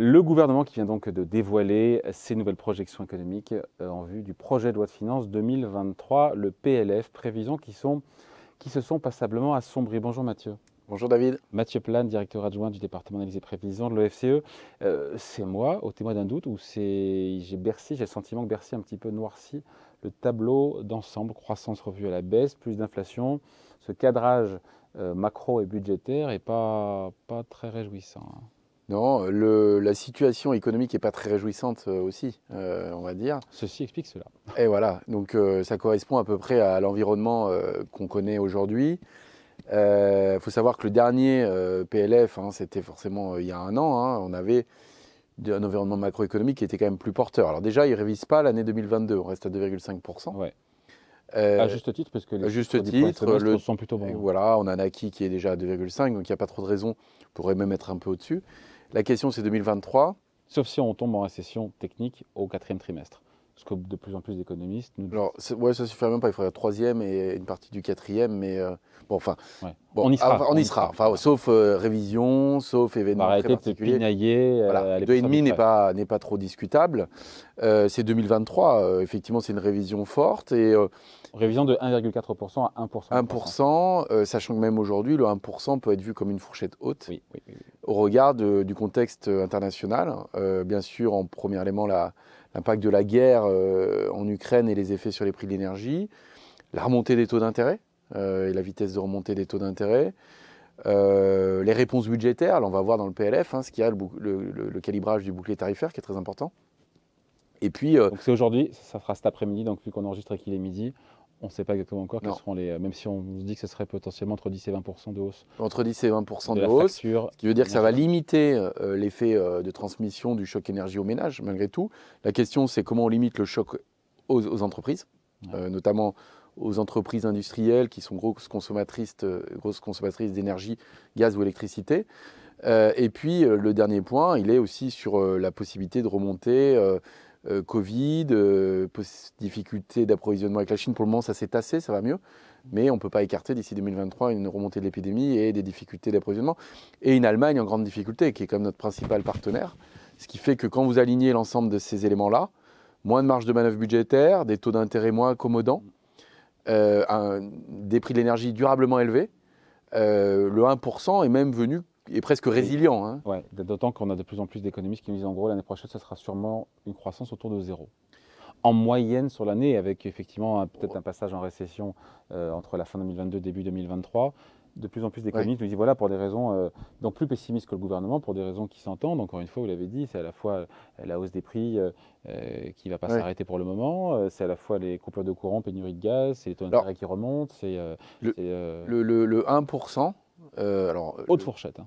Le gouvernement qui vient donc de dévoiler ses nouvelles projections économiques en vue du projet de loi de finances 2023, le PLF, prévisions qui se sont passablement assombries. Bonjour Mathieu. Bonjour David. Mathieu Plane, directeur adjoint du département d'analyse et prévision de l'OFCE. C'est moi, au témoin d'un doute, ou j'ai le sentiment que Bercy a un petit peu noirci le tableau d'ensemble, croissance revue à la baisse, plus d'inflation, ce cadrage macro et budgétaire n'est pas très réjouissant. Non, la situation économique n'est pas très réjouissante aussi, on va dire. Ceci explique cela. Et voilà, donc ça correspond à peu près à l'environnement qu'on connaît aujourd'hui. Il faut savoir que le dernier PLF, c'était forcément il y a un an, on avait un environnement macroéconomique qui était quand même plus porteur. Alors déjà, il ne révise pas l'année 2022, on reste à 2,5%. Ouais. À juste titre, parce que les juste titre, sont plutôt bons. Voilà, on a un acquis qui est déjà à 2,5, donc il n'y a pas trop de raison, on pourrait même être un peu au-dessus. La question, c'est 2023. Sauf si on tombe en récession technique au 4e trimestre. Ce que de plus en plus d'économistes nous disent. Alors, ouais, ça ne suffirait même pas, il faudrait le 3e et une partie du 4e, mais bon, enfin, ouais. bon, on y sera. On y sera. Enfin, sauf révision, sauf événement très particulier. Pinailler. Voilà. 2,5 n'est pas trop discutable. C'est 2023, effectivement, c'est une révision forte. Révision de 1,4% à 1%. 1%, sachant que même aujourd'hui, le 1% peut être vu comme une fourchette haute oui. au regard du contexte international. Bien sûr, en premier élément, l'impact de la guerre en Ukraine et les effets sur les prix de l'énergie, la remontée des taux d'intérêt et la vitesse de remontée des taux d'intérêt, les réponses budgétaires. Là, on va voir dans le PLF, ce qu'il y a le calibrage du bouclier tarifaire qui est très important. Et puis, donc c'est aujourd'hui, ça sera cet après-midi, donc vu qu'on enregistre qu'il est midi, on ne sait pas exactement encore quels seront même si on se dit que ce serait potentiellement entre 10 et 20% de hausse. Entre 10 et 20% de hausse, ce qui veut dire que ça va limiter l'effet de transmission du choc énergie aux ménages, malgré tout. La question, c'est comment on limite le choc aux entreprises, notamment aux entreprises industrielles qui sont grosses consommatrices d'énergie, gaz ou électricité. Et puis, le dernier point, il est aussi sur la possibilité de remonter Covid, difficulté d'approvisionnement avec la Chine. Pour le moment, ça s'est tassé, ça va mieux. Mais on ne peut pas écarter d'ici 2023 une remontée de l'épidémie et des difficultés d'approvisionnement. Et une Allemagne en grande difficulté, qui est comme notre principal partenaire. Ce qui fait que quand vous alignez l'ensemble de ces éléments-là, moins de marge de manœuvre budgétaire, des taux d'intérêt moins accommodants, des prix de l'énergie durablement élevés, le 1% est même est presque résilient. Ouais, d'autant qu'on a de plus en plus d'économistes qui nous disent en gros l'année prochaine, ça sera sûrement une croissance autour de 0. En moyenne sur l'année, avec effectivement peut-être un passage en récession entre la fin 2022 et début 2023. De plus en plus d'économistes nous disent voilà, pour des raisons donc plus pessimistes que le gouvernement, pour des raisons qui s'entendent. Encore une fois, vous l'avez dit, c'est à la fois la hausse des prix qui ne va pas s'arrêter pour le moment, c'est à la fois les coupures de courant, pénurie de gaz, c'est les taux d'intérêt qui remontent. Le 1%. Haute fourchette.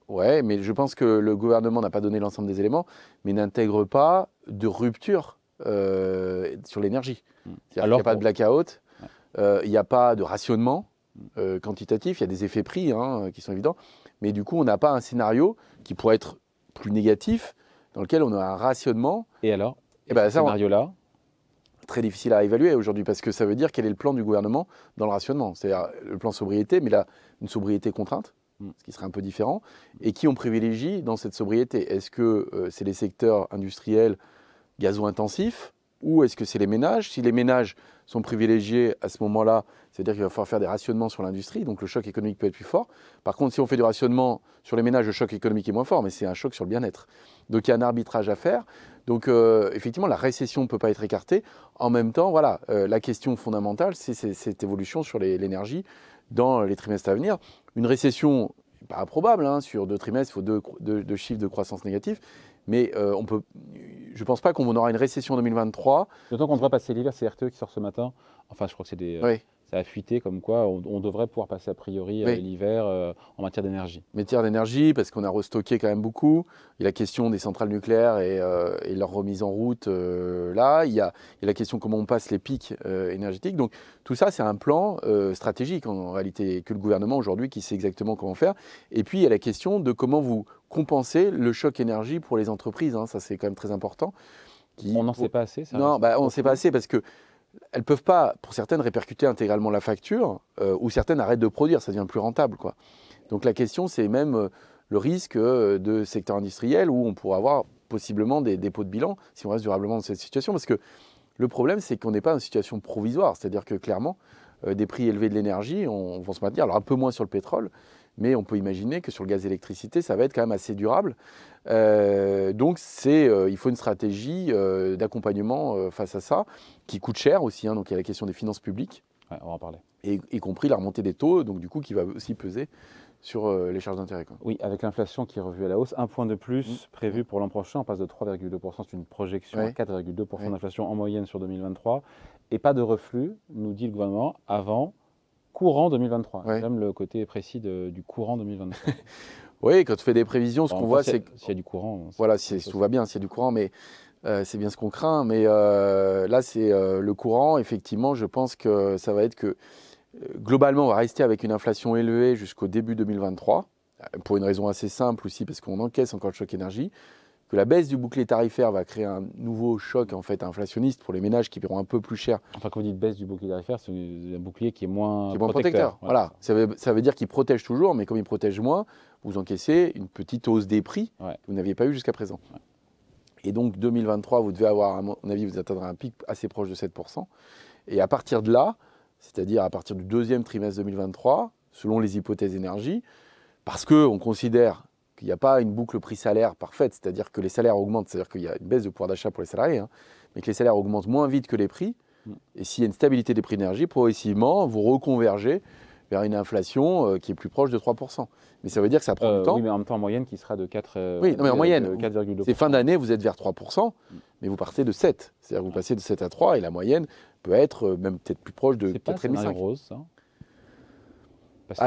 Ouais, mais je pense que le gouvernement n'a pas donné l'ensemble des éléments, mais n'intègre pas de rupture sur l'énergie. C'est-à-dire qu'il n'y a pas de blackout, il n'y a pas de rationnement quantitatif, il y a des effets prix qui sont évidents, mais du coup, on n'a pas un scénario qui pourrait être plus négatif, dans lequel on a un rationnement. Et alors ce scénario-là très difficile à évaluer aujourd'hui, parce que ça veut dire quel est le plan du gouvernement dans le rationnement. C'est-à-dire le plan sobriété, mais là, une sobriété contrainte, ce qui serait un peu différent, et qui on privilégie dans cette sobriété. Est-ce que c'est les secteurs industriels gazo-intensifs, ou est-ce que c'est les ménages? Si les ménages sont privilégiés à ce moment-là, c'est-à-dire qu'il va falloir faire des rationnements sur l'industrie, donc le choc économique peut être plus fort. Par contre, si on fait du rationnement sur les ménages, le choc économique est moins fort, mais c'est un choc sur le bien-être. Donc il y a un arbitrage à faire. Donc effectivement, la récession ne peut pas être écartée. En même temps, voilà, la question fondamentale, c'est cette évolution sur l'énergie dans les trimestres à venir. Une récession, pas improbable, sur 2 trimestres, il faut deux chiffres de croissance négatifs. Mais je ne pense pas qu'on aura une récession en 2023. D'autant qu'on devrait passer l'hiver, c'est RTE qui sort ce matin. Enfin, je crois que ça a fuité, comme quoi on devrait pouvoir passer a priori l'hiver en matière d'énergie. Matière d'énergie, parce qu'on a restocké quand même beaucoup. Il y a la question des centrales nucléaires et leur remise en route là. Il y a la question comment on passe les pics énergétiques. Donc tout ça, c'est un plan stratégique en réalité, que le gouvernement aujourd'hui qui sait exactement comment faire. Et puis il y a la question de comment vous compenser le choc énergie pour les entreprises. Ça, c'est quand même très important. On n'en sait pas assez, ça? Non, on n'en sait pas assez parce que elles ne peuvent pas, pour certaines, répercuter intégralement la facture, ou certaines arrêtent de produire, ça devient plus rentable, quoi. Donc la question, c'est même le risque de secteur industriel où on pourrait avoir possiblement des dépôts de bilan si on reste durablement dans cette situation. Parce que le problème, c'est qu'on n'est pas dans une situation provisoire. C'est-à-dire que clairement, des prix élevés de l'énergie vont se maintenir. Alors un peu moins sur le pétrole, mais on peut imaginer que sur le gaz et l'électricité, ça va être quand même assez durable. Donc il faut une stratégie d'accompagnement face à ça, qui coûte cher aussi. Donc il y a la question des finances publiques. Ouais, on va en parler. Et y compris la remontée des taux, donc du coup qui va aussi peser sur les charges d'intérêt. Oui, avec l'inflation qui est revue à la hausse, un point de plus prévu pour l'an prochain, on passe de 3,2%, c'est une projection à 4,2% d'inflation en moyenne sur 2023, et pas de reflux, nous dit le gouvernement, avant courant 2023. J'aime le côté précis du courant 2023. Oui, quand tu fais des prévisions, ce qu'on voit, c'est que s'il y a du courant. Voilà, si tout va bien, s'il y a du courant, mais c'est bien ce qu'on craint. Mais là, c'est le courant. Effectivement, je pense que ça va être que globalement, on va rester avec une inflation élevée jusqu'au début 2023, pour une raison assez simple aussi, parce qu'on encaisse encore le choc énergie, que la baisse du bouclier tarifaire va créer un nouveau choc en fait inflationniste pour les ménages qui paieront un peu plus cher. Enfin, quand vous dites baisse du bouclier tarifaire, c'est un bouclier qui est moins protecteur. Voilà. Ça veut dire qu'il protège toujours, mais comme il protège moins, vous encaissez une petite hausse des prix que vous n'aviez pas eu jusqu'à présent. Et donc 2023, vous devez avoir, à mon avis, vous atteindrez un pic assez proche de 7%. Et à partir de là, c'est-à-dire à partir du deuxième trimestre 2023, selon les hypothèses énergie, parce qu'on considère qu'il n'y a pas une boucle prix-salaire parfaite, c'est-à-dire que les salaires augmentent, c'est-à-dire qu'il y a une baisse de pouvoir d'achat pour les salariés, mais que les salaires augmentent moins vite que les prix, et s'il y a une stabilité des prix d'énergie, progressivement, vous reconvergez vers une inflation qui est plus proche de 3%. Mais ça veut dire que ça prend du temps. Oui, mais en même temps, en moyenne, qui sera de 4,2%. Oui, non, mais en moyenne, 4,2%. c'est fin d'année, vous êtes vers 3%, mais vous partez de 7. C'est-à-dire que vous passez de 7 à 3, et la moyenne peut être même peut-être plus proche de 4,5. C'est pas un scénario rose, ça?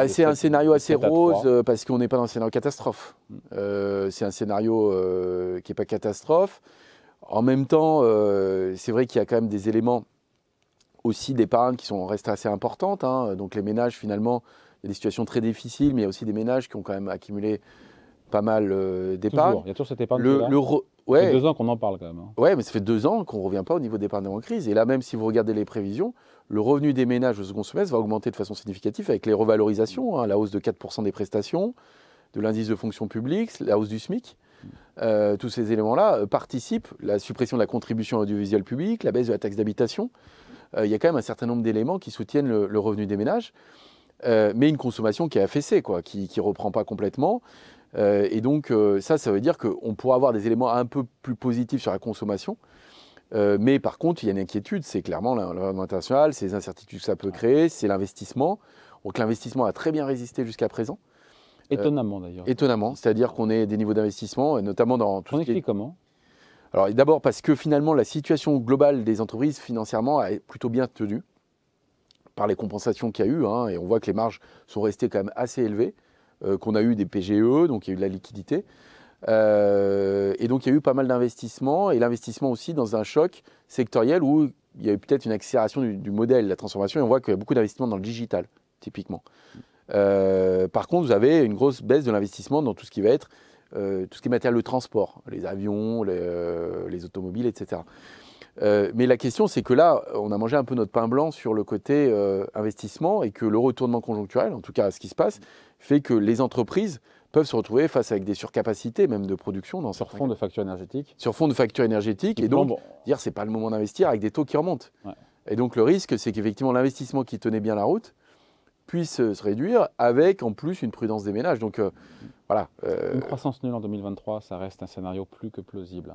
C'est un scénario assez rose parce qu'on n'est pas dans un scénario catastrophe. C'est un scénario qui n'est pas catastrophe. En même temps, c'est vrai qu'il y a quand même des éléments aussi d'épargne qui restent assez importantes. Donc les ménages, finalement, il y a des situations très difficiles, mais il y a aussi des ménages qui ont quand même accumulé pas mal d'épargne. Il y a toujours cette épargne. Ça fait 2 ans qu'on en parle quand même. Oui, mais ça fait 2 ans qu'on ne revient pas au niveau d'épargne en crise. Et là, même si vous regardez les prévisions, le revenu des ménages au second semestre va augmenter de façon significative avec les revalorisations, la hausse de 4% des prestations, de l'indice de fonction publique, la hausse du SMIC. Tous ces éléments-là participent, la suppression de la contribution audiovisuelle publique, la baisse de la taxe d'habitation. Il y a quand même un certain nombre d'éléments qui soutiennent le revenu des ménages, mais une consommation qui est affaissée, qui ne reprend pas complètement. Et donc, ça veut dire qu'on pourra avoir des éléments un peu plus positifs sur la consommation. Mais par contre, il y a une inquiétude, c'est clairement l'environnement international, c'est les incertitudes que ça peut créer, c'est l'investissement. Donc l'investissement a très bien résisté jusqu'à présent. Étonnamment d'ailleurs. Étonnamment, c'est-à-dire qu'on est des niveaux d'investissement, et notamment dans tout ce qui est... comment ? Alors d'abord parce que finalement la situation globale des entreprises financièrement est plutôt bien tenue par les compensations qu'il y a eu, et on voit que les marges sont restées quand même assez élevées, qu'on a eu des PGE, donc il y a eu de la liquidité. Et donc il y a eu pas mal d'investissements, et l'investissement aussi dans un choc sectoriel où il y a eu peut-être une accélération du modèle, la transformation, et on voit qu'il y a beaucoup d'investissements dans le digital, typiquement. Par contre, vous avez une grosse baisse de l'investissement dans tout ce qui va être tout ce qui est matériel de transport, les avions, les automobiles, etc. Mais la question, c'est que là, on a mangé un peu notre pain blanc sur le côté investissement, et que le retournement conjoncturel, en tout cas ce qui se passe, fait que les entreprises peuvent se retrouver face avec des surcapacités, même de production. Sur fond de facture énergétique. Sur fond de facture énergétique. Et donc, dire c'est pas le moment d'investir avec des taux qui remontent. Ouais. Et donc, le risque, c'est qu'effectivement, l'investissement qui tenait bien la route puisse se réduire avec, en plus, une prudence des ménages. Donc, voilà. Une croissance nulle en 2023, ça reste un scénario plus que plausible.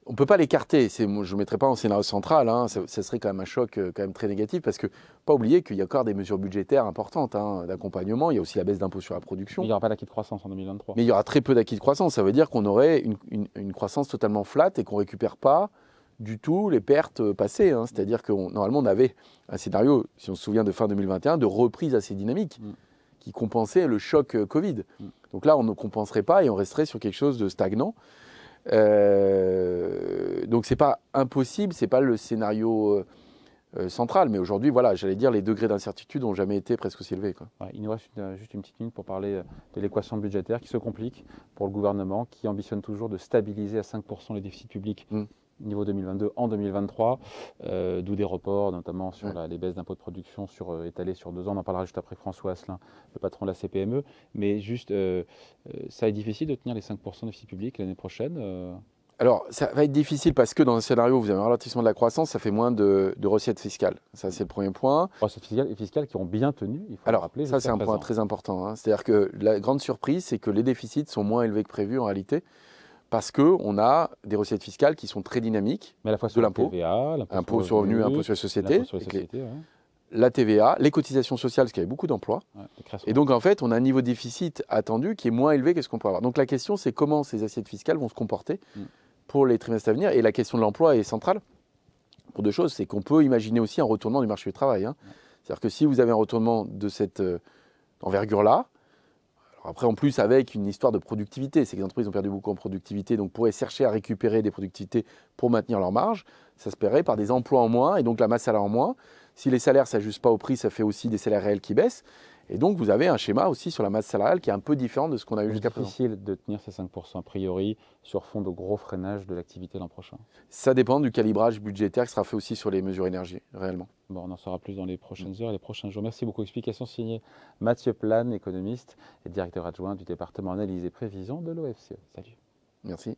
On ne peut pas l'écarter. Je ne le mettrai pas en scénario central. Ça serait quand même un choc quand même très négatif, parce que pas oublier qu'il y a encore des mesures budgétaires importantes d'accompagnement. Il y a aussi la baisse d'impôt sur la production. Mais il n'y aura pas d'acquis de croissance en 2023. Mais il y aura très peu d'acquis de croissance. Ça veut dire qu'on aurait une croissance totalement flat et qu'on ne récupère pas du tout les pertes passées. C'est-à-dire que normalement, on avait un scénario, si on se souvient de fin 2021, de reprise assez dynamique qui compensait le choc Covid. Donc là, on ne compenserait pas et on resterait sur quelque chose de stagnant. Donc c'est pas impossible, c'est pas le scénario central, mais aujourd'hui, voilà, j'allais dire, les degrés d'incertitude n'ont jamais été presque aussi élevés, quoi. Ouais, il nous reste juste une petite minute pour parler de l'équation budgétaire qui se complique pour le gouvernement, qui ambitionne toujours de stabiliser à 5% les déficits publics niveau 2022 en 2023, d'où des reports, notamment sur les baisses d'impôts de production étalées sur 2 ans. On en parlera juste après François Asselin, le patron de la CPME. Mais juste, ça est difficile de tenir les 5% de déficit public l'année prochaine Alors, ça va être difficile parce que dans un scénario où vous avez un ralentissement de la croissance, ça fait moins de recettes fiscales. Ça, c'est le premier point. Recettes fiscales qui ont bien tenu, il faut le Alors, rappeler. ça, c'est un point très important, hein. C'est-à-dire que la grande surprise, c'est que les déficits sont moins élevés que prévu en réalité, parce qu'on a des recettes fiscales qui sont très dynamiques. Mais à la fois de sur l'impôt, TVA, impôt sur le revenu, impôt sur les sociétés, ouais. La TVA, les cotisations sociales, parce qu'il y avait beaucoup d'emplois. Et donc, en fait, on a un niveau de déficit attendu qui est moins élevé que ce qu'on peut avoir. Donc, la question, c'est comment ces assiettes fiscales vont se comporter pour les trimestres à venir. Et la question de l'emploi est centrale pour 2 choses. C'est qu'on peut imaginer aussi un retournement du marché du travail, hein. C'est-à-dire que si vous avez un retournement de cette envergure-là, après, en plus, avec une histoire de productivité, c'est que les entreprises ont perdu beaucoup en productivité, donc pourraient chercher à récupérer des productivités pour maintenir leur marge. Ça se paierait par des emplois en moins et donc la masse salariale en moins. Si les salaires ne s'ajustent pas au prix, ça fait aussi des salaires réels qui baissent. Et donc, vous avez un schéma aussi sur la masse salariale qui est un peu différent de ce qu'on a eu jusqu'à présent. C'est difficile de tenir ces 5% a priori sur fond de gros freinage de l'activité l'an prochain. Ça dépend du calibrage budgétaire qui sera fait aussi sur les mesures énergie, réellement. Bon, on en saura plus dans les prochaines heures et les prochains jours. Merci beaucoup. Explication signée Mathieu Plane, économiste et directeur adjoint du département analyse et prévision de l'OFCE. Salut. Merci.